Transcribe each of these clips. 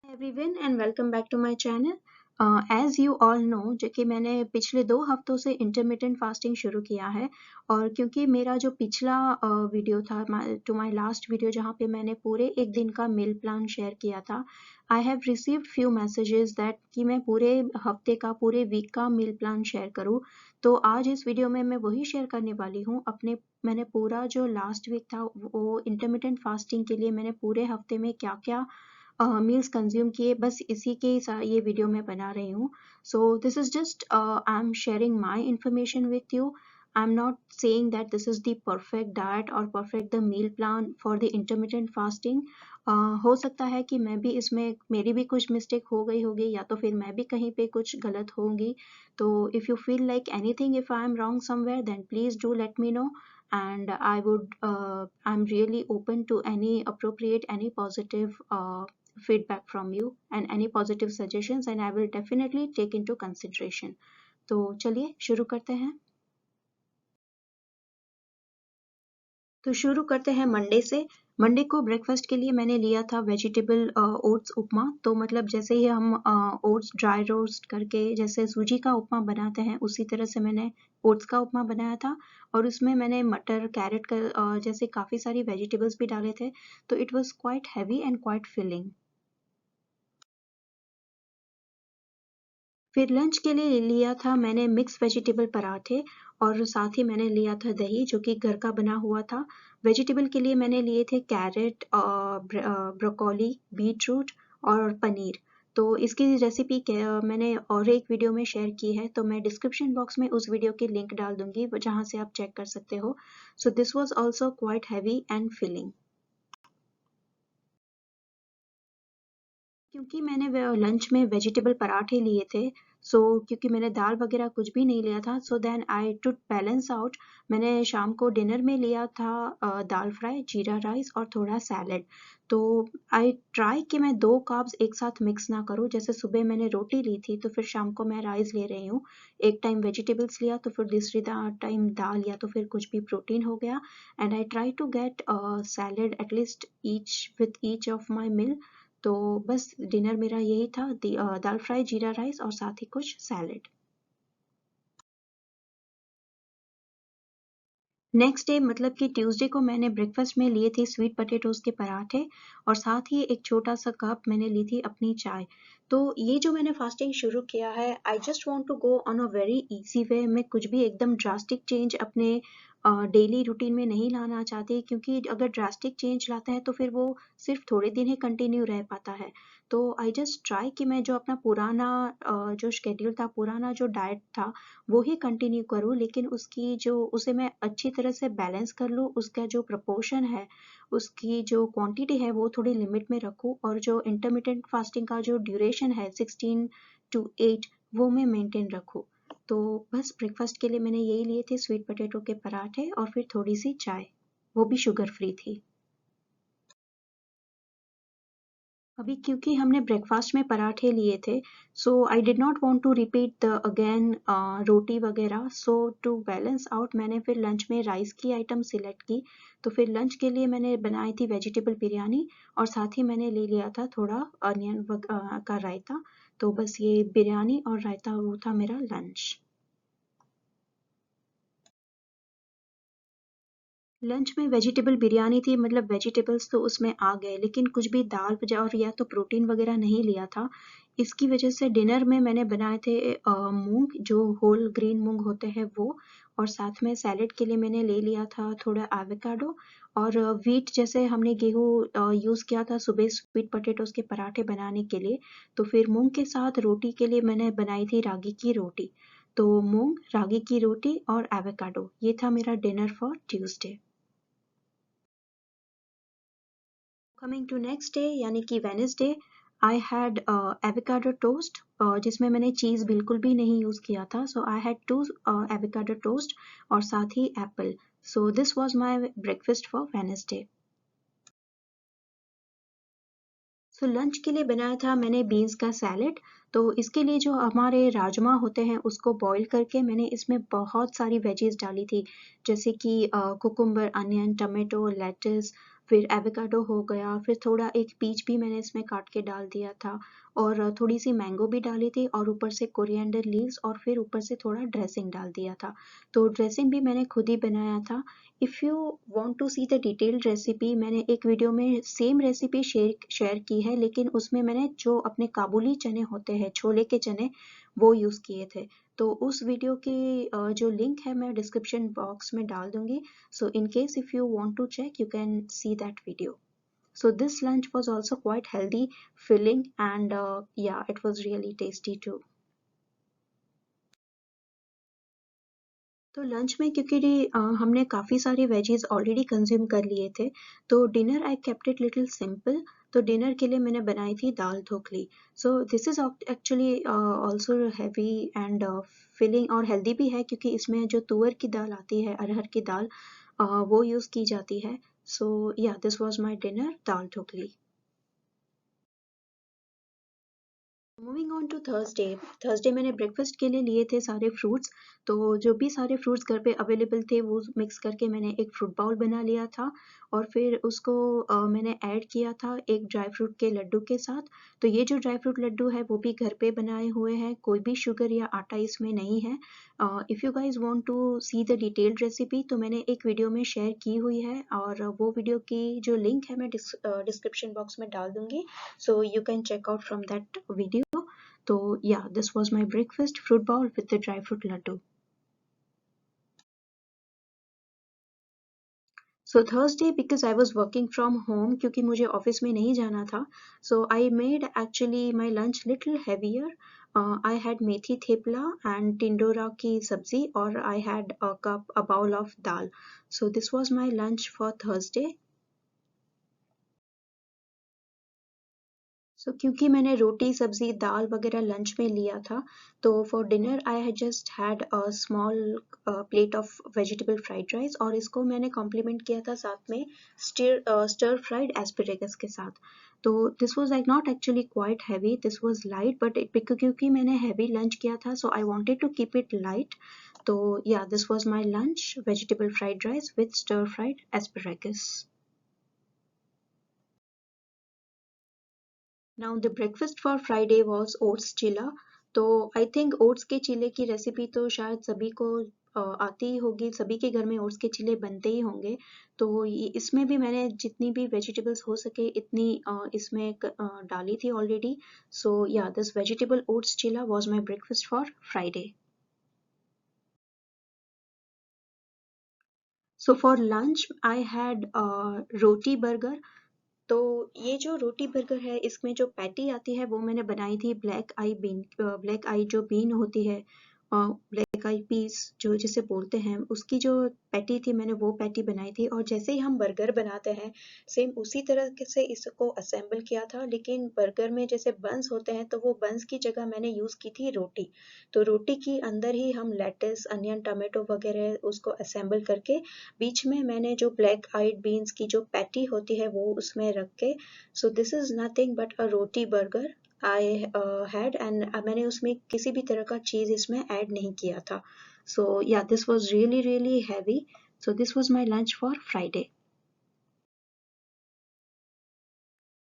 Everyone and welcome back to my channel. As you all know जो कि मैंने पिछले 2 हफ्तों से इंटरमिटेंट फास्टिंग शुरू किया है। और क्योंकि मेरा जो पिछला वीडियो था टू माय लास्ट वीडियो जहाँ पे मैंने पूरे एक दिन का मील प्लान शेयर किया था, I have received few messages that कि मैं पूरे हफ्ते का पूरे वीक का मील प्लान शेयर करूँ। तो आज इस वीडियो में मैं वही शेयर करने वाली हूँ। मैंने पूरा जो लास्ट वीक था वो इंटरमिटेंट फास्टिंग के लिए मैंने पूरे हफ्ते में क्या क्या मील्स कंज्यूम किए, बस इसी के ये वीडियो मैं बना रही हूँ। So this is just I am sharing my information with you. I am not saying that this is the perfect diet और perfect the meal plan for the intermittent fasting. हो सकता है कि मैं भी इसमें मेरी भी कुछ मिस्टेक हो गई होगी या तो फिर मैं भी कहीं पे कुछ गलत होंगी। तो if you feel like anything if I am wrong somewhere then please do let me know, and I'm really open to any appropriate, any positive feedback from you and any positive suggestions, and I will definitely take into consideration. तो चलिए शुरू करते हैं। तो शुरू करते हैं Monday से। मंडे को ब्रेकफास्ट के लिए मैंने लिया था वेजिटेबल ओट्स उपमा। तो मतलब जैसे ही हम ओट्स ड्राई रोस्ट करके जैसे सूजी का उपमा बनाते हैं उसी तरह से मैंने ओट्स का उपमा बनाया था। और उसमें मैंने मटर कैरेट का जैसे काफ़ी सारी वेजिटेबल्स भी डाले थे। तो it was quite heavy and quite filling. फिर लंच के लिए लिया था मैंने मिक्स वेजिटेबल पराठे, और साथ ही मैंने लिया था दही जो कि घर का बना हुआ था। वेजिटेबल के लिए मैंने लिए थे कैरेट, ब्रोकोली, बीटरूट और पनीर। तो इसकी रेसिपी मैंने और एक वीडियो में शेयर की है, तो मैं डिस्क्रिप्शन बॉक्स में उस वीडियो की लिंक डाल दूंगी जहाँ से आप चेक कर सकते हो। So this was also quite heavy and filling. क्योंकि मैंने लंच में वेजिटेबल पराठे लिए थे, सो क्योंकि मैंने दाल वगैरह कुछ भी नहीं लिया था, so then I to balance out मैंने शाम को डिनर में लिया था दाल फ्राई, जीरा राइस और थोड़ा सैलेड। तो आई ट्राई कि मैं 2 कार्ब्स एक साथ मिक्स ना करूँ। जैसे सुबह मैंने रोटी ली थी तो फिर शाम को मैं राइस ले रही हूँ। एक टाइम वेजिटेबल्स लिया तो फिर दूसरी टाइम दाल या तो फिर कुछ भी प्रोटीन हो गया। And I try to get salad at least each with each of my meal. तो बस डिनर मेरा यही था, दाल फ्राई, जीरा राइस और साथ ही कुछ सैलेड। नेक्स्ट डे मतलब कि ट्यूसडे को मैंने ब्रेकफास्ट में लिए थे स्वीट पोटैटोज के पराठे, और साथ ही एक छोटा सा कप मैंने ली थी अपनी चाय। तो ये जो मैंने फास्टिंग शुरू किया है, I just want to go on a very easy way. मैं कुछ भी एकदम ड्रास्टिक चेंज अपने डेली रूटीन में नहीं लाना चाहती, क्योंकि अगर ड्रास्टिक चेंज लाते हैं तो फिर वो सिर्फ थोड़े दिन ही कंटिन्यू रह पाता है। तो आई जस्ट ट्राई कि मैं जो अपना पुराना जो शेड्यूल था, पुराना जो डाइट था वो ही कंटिन्यू करूँ, लेकिन उसकी जो उसे मैं अच्छी तरह से बैलेंस कर लूँ। उसका जो प्रपोर्शन है, उसकी जो क्वांटिटी है वो थोड़ी लिमिट में रखूँ, और जो इंटरमिटेंट फास्टिंग का जो ड्यूरेशन है 16 to 8 वो मैं मेंटेन रखूँ। तो बस ब्रेकफास्ट के लिए मैंने यही लिए थे, स्वीट पोटैटो के पराठे और फिर थोड़ी सी चाय, वो भी शुगर फ्री थी। अभी क्योंकि हमने ब्रेकफास्ट में पराठे लिए थे, so I did not want to repeat the again रोटी वगैरह। सो टू बैलेंस आउट मैंने फिर लंच में राइस की आइटम सिलेक्ट की। तो फिर लंच के लिए मैंने बनाई थी वेजिटेबल बिरयानी, और साथ ही मैंने ले लिया था थोड़ा अनियन का रायता। तो बस ये बिरयानी और रायता वो था मेरा लंच। लंच में वेजिटेबल बिरयानी थी, मतलब वेजिटेबल्स तो उसमें आ गए, लेकिन कुछ भी दाल और या तो प्रोटीन वगैरह नहीं लिया था। इसकी वजह से डिनर में मैंने बनाए थे मूंग, जो होल ग्रीन मूंग होते हैं वो। और साथ में सैलेड के लिए मैंने ले लिया था थोड़ा एवोकाडो। और व्हीट जैसे हमने गेहूँ यूज़ किया था सुबह स्वीट पोटैटोज के पराठे बनाने के लिए। तो फिर मूंग के साथ रोटी के लिए मैंने बनाई थी रागी की रोटी। तो मूंग, रागी की रोटी और एवोकाडो, ये था मेरा dinner for Tuesday. Coming to next day यानी कि Wednesday, I had avocado toast, जिसमें मैंने चीज़ बिल्कुल भी नहीं यूज़ किया था। So I had 2 avocado toast और साथ ही apple. So this was my breakfast for Wednesday. So lunch के लिए बनाया था मैंने बीन्स का सैलेड। तो इसके लिए जो हमारे राजमा होते हैं उसको बॉईल करके मैंने इसमें बहुत सारी वेजीज डाली थी, जैसे कि कुकुम्बर, अनियन, टमाटो, लेट्स, फिर एवोकाडो हो गया, फिर थोड़ा एक पीच भी मैंने इसमें काट के डाल दिया था और थोड़ी सी मैंगो भी डाली थी और ऊपर से कोरिएंडर लीव्स और फिर ऊपर से थोड़ा ड्रेसिंग डाल दिया था। तो ड्रेसिंग भी मैंने खुद ही बनाया था। If you want to see the detailed recipe, मैंने एक वीडियो में सेम रेसिपी शेयर की है, लेकिन उसमें मैंने जो अपने काबुली चने होते हैं, छोले के चने, वो यूज़ किए थे। तो उस वीडियो की जो लिंक है मैं डिस्क्रिप्शन बॉक्स में डाल दूंगी। So in case if you want to check, you can see that video. So this lunch was also quite healthy, filling, and yeah, it was really tasty too. तो lunch में क्योंकि हमने काफ़ी सारे veggies already consume कर लिए थे, तो dinner I kept it little simple. तो डिनर के लिए मैंने बनाई थी दाल ढोकली। So this is actually also heavy and filling और हेल्दी भी है, क्योंकि इसमें जो तुअर की दाल आती है, अरहर की दाल, वो यूज़ की जाती है। So yeah this was my dinner, dal dhokli. Moving on to Thursday. Thursday मैंने ब्रेकफास्ट के लिए लिए थे सारे फ्रूट्स। तो जो भी सारे फ्रूट्स घर पे अवेलेबल थे वो मिक्स करके मैंने एक फ्रूट बाउल बना लिया था और फिर उसको मैंने ऐड किया था एक ड्राई फ्रूट के लड्डू के साथ। तो ये जो ड्राई फ्रूट लड्डू है वो भी घर पे बनाए हुए हैं, कोई भी शुगर या आटा इसमें नहीं है। If you guys want to see the detailed recipe, तो मैंने एक वीडियो में शेयर की हुई है और वो वीडियो की जो लिंक है मैं डिस्क्रिप्शन बॉक्स में डाल दूंगी। So you can check out from that video. So yeah, this was my breakfast, fruit bowl with the dry fruit laddu. So Thursday, because I was working from home, क्योंकि मुझे office में नहीं जाना था, so I made actually my lunch little heavier. I had methi thepla and tindora की सब्जी और I had a bowl of dal. So this was my lunch for Thursday. सो क्योंकि मैंने रोटी सब्जी दाल वगैरह लंच में लिया था, तो for dinner I had just had a small plate of vegetable fried rice और इसको मैंने कॉम्प्लीमेंट किया था साथ में स्टर फ्राइड एस्परेगस के साथ। तो this was like not actually quite heavy, this was light, but क्योंकि मैंने हैवी लंच किया था so I wanted to keep it light. तो yeah this was my lunch, vegetable fried rice with stir fried asparagus. Now the breakfast for Friday was oats chilla. तो I think oats के चीले की recipe तो शायद सभी को आती ही होगी, सभी के घर में ओट्स के चीले बनते ही होंगे। तो इसमें भी मैंने जितनी भी वेजिटेबल्स हो सके इतनी इसमें डाली थी already. So yeah this vegetable oats chilla was my breakfast for Friday. So for lunch I had roti burger. तो ये जो रोटी बर्गर है इसमें जो पैटी आती है वो मैंने बनाई थी ब्लैक आई जो बीन होती है, ब्लैक आई पीस जो जिसे बोलते हैं, उसकी जो पैटी थी मैंने वो पैटी बनाई थी। और जैसे ही हम बर्गर बनाते हैं सेम उसी तरह से इसको असेंबल किया था, लेकिन बर्गर में जैसे बंस होते हैं तो वो बंस की जगह मैंने यूज़ की थी रोटी। तो रोटी की अंदर ही हम लेट्स अनियन टमाटो वगैरह उसको असेंबल करके बीच में मैंने जो ब्लैक आइड बीन्स की जो पैटी होती है वो उसमें रख के, सो this is nothing but a roti burger I had. And मैंने उसमें किसी भी तरह का चीज़ इसमें ऐड नहीं किया था। सो yeah this was really really heavy. So this was my lunch for Friday.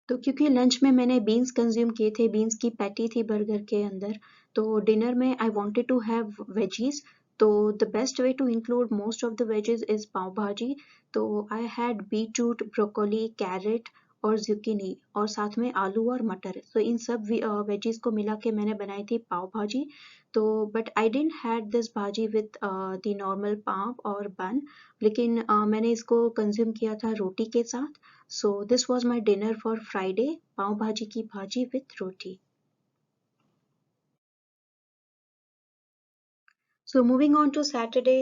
तो क्योंकि लंच में मैंने बीन्स कंज्यूम किए थे, बीन्स की पैटी थी बर्गर के अंदर, तो डिनर में I wanted to have veggies. तो the best way to include most of the veggies is pav bhaji. तो I had beetroot, broccoli, carrot और जुकीनी और साथ में आलू और मटर। तो इन सब वेजीज को मिला के मैंने बनाई थी पाव भाजी। तो but I didn't had this भाजी विद द नॉर्मल पाव और बन, लेकिन मैंने इसको कंज्यूम किया था रोटी के साथ। So this was my dinner for Friday, पाव भाजी की भाजी with roti. So moving on to Saturday,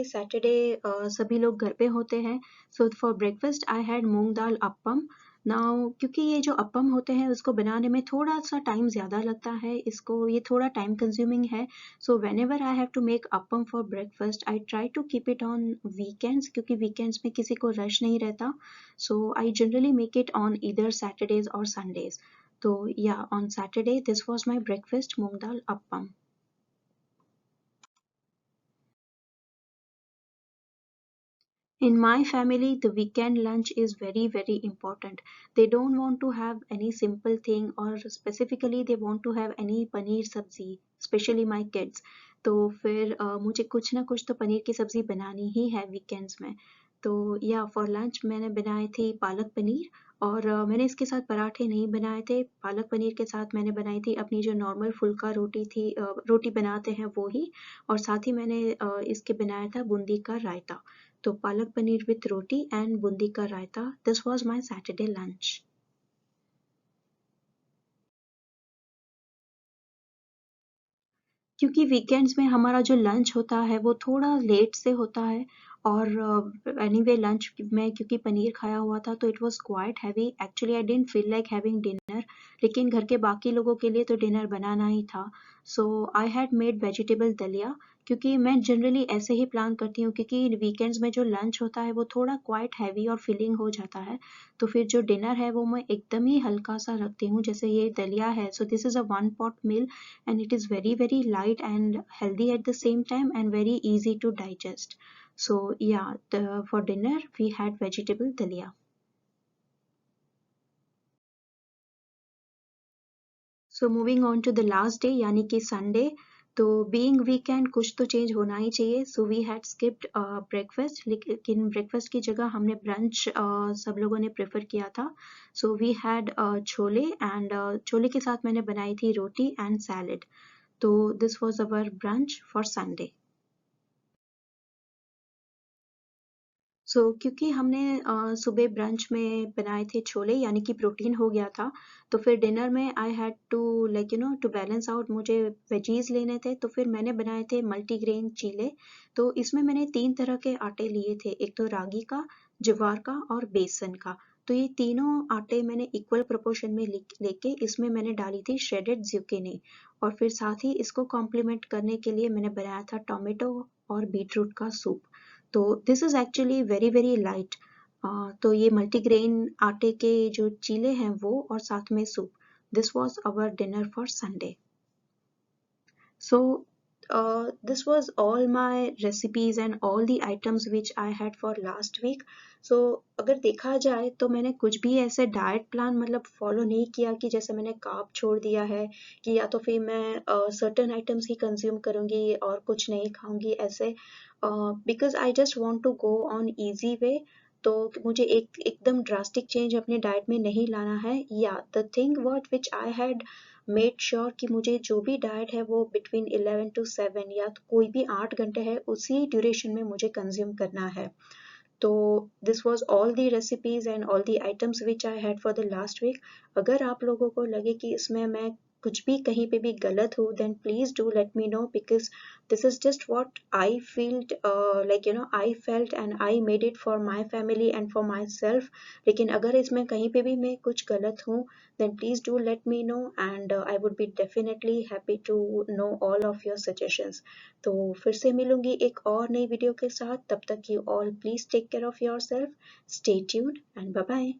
सभी लोग घर पे होते हैं। So for breakfast I had moong dal appam. Now क्योंकि ये जो अप्पम होते हैं उसको बनाने में थोड़ा सा टाइम ज़्यादा लगता है, इसको ये थोड़ा टाइम कंज्यूमिंग है। So whenever I have to make appam for breakfast, I try to keep it on weekends, क्योंकि weekends में किसी को रश नहीं रहता। So I generally make it on either Saturdays or Sundays. तो yeah, on Saturday this was my breakfast, moong dal appam. In my family, the weekend lunch is very, very important. They don't want to have any simple thing, or specifically they want to have any paneer sabzi, especially my kids. तो फिर मुझे कुछ ना कुछ तो पनीर की सब्जी बनानी ही है वीकेंड्स में. तो या फॉर लंच मैंने बनाए थे पालक पनीर, और मैंने इसके साथ पराठे नहीं बनाए थे. पालक पनीर के साथ मैंने बनाई थी अपनी जो नॉर्मल फुल्का रोटी थी, रोटी बनाते हैं वो ही, और साथ ही मैंने इसके बनाया था बूंदी का रायता. तो पालक पनीर विथ रोटी एंड बूंदी का रायता. This was my Saturday lunch. क्योंकि वीकेंड्स में हमारा जो लंच होता है वो थोड़ा लेट से होता है, और एनीवे लंच में क्योंकि पनीर खाया हुआ था तो it was quite heavy. Actually I didn't feel like having dinner, लेकिन घर के बाकी लोगों के लिए तो डिनर बनाना ही था. So I had made vegetable दलिया. क्योंकि मैं जनरली ऐसे ही प्लान करती हूँ, क्योंकि वीकेंड्स में जो लंच होता है वो थोड़ा क्वाइट हैवी और फिलिंग हो जाता है. तो फिर जो डिनर है वो मैं एकदम ही हल्का सा रखती हूँ. जैसे ये दलिया है, so this is a one pot meal, and it is very very light and healthy at the same time and very easy to digest. So yeah, for dinner we had vegetable dalia. So moving on to the last day यानी कि Sunday. तो being weekend कुछ तो change होना ही चाहिए. So we had skipped breakfast, लेकिन breakfast की जगह हमने brunch सब लोगों ने prefer किया था. So we had chole, and chole के साथ मैंने बनाई थी रोटी and salad. तो this was our brunch for Sunday. क्योंकि हमने सुबह ब्रंच में बनाए थे छोले, यानी कि प्रोटीन हो गया था. तो फिर डिनर में I had to like to balance out, मुझे वेजीज लेने थे, तो फिर मैंने बनाए थे मल्टीग्रेन चीले. तो इसमें मैंने 3 तरह के आटे लिए थे, एक तो रागी का, ज्वार का और बेसन का. तो ये तीनों आटे मैंने इक्वल प्रोपोर्शन में लेके इसमें मैंने डाली थी श्रेडेड ज़ुकीनी, और फिर साथ ही इसको कॉम्प्लीमेंट करने के लिए मैंने बनाया था टोमेटो और बीटरूट का सूप. तो this is actually very very light. तो ये मल्टीग्रेन आटे के जो चीले हैं वो, और साथ में soup. This was our dinner for Sunday. So this was all my recipes and all the items which I had for last week. So अगर देखा जाए तो मैंने कुछ भी ऐसे डाइट प्लान मतलब फॉलो नहीं किया कि जैसे मैंने कार्ब छोड़ दिया है, कि या तो फिर मैं सर्टेन आइटम्स ही कंज्यूम करूँगी और कुछ नहीं खाऊंगी ऐसे. Because I just want to go on easy way. तो मुझे एकदम ड्रास्टिक चेंज अपने डाइट में नहीं लाना है. या the thing what which I had made sure कि मुझे जो भी डाइट है वो बिटवीन 11 to 7 या तो कोई भी 8 घंटे है उसी ड्यूरेशन में मुझे कंज्यूम करना है. तो this was all the recipes and all the items which I had for the last week. अगर आप लोगों को लगे कि इसमें मैं कुछ भी कहीं पे भी गलत हूँ, then please do let me know, because this is just what I felt, I felt and I made it for my family and for myself. लेकिन अगर इसमें कहीं पे भी मैं कुछ गलत हूँ, then please do let me know, and I would be definitely happy to know all of your suggestions. तो फिर से मिलूंगी एक और नई वीडियो के साथ. तब तक you all please take care of yourself, stay tuned and bye bye.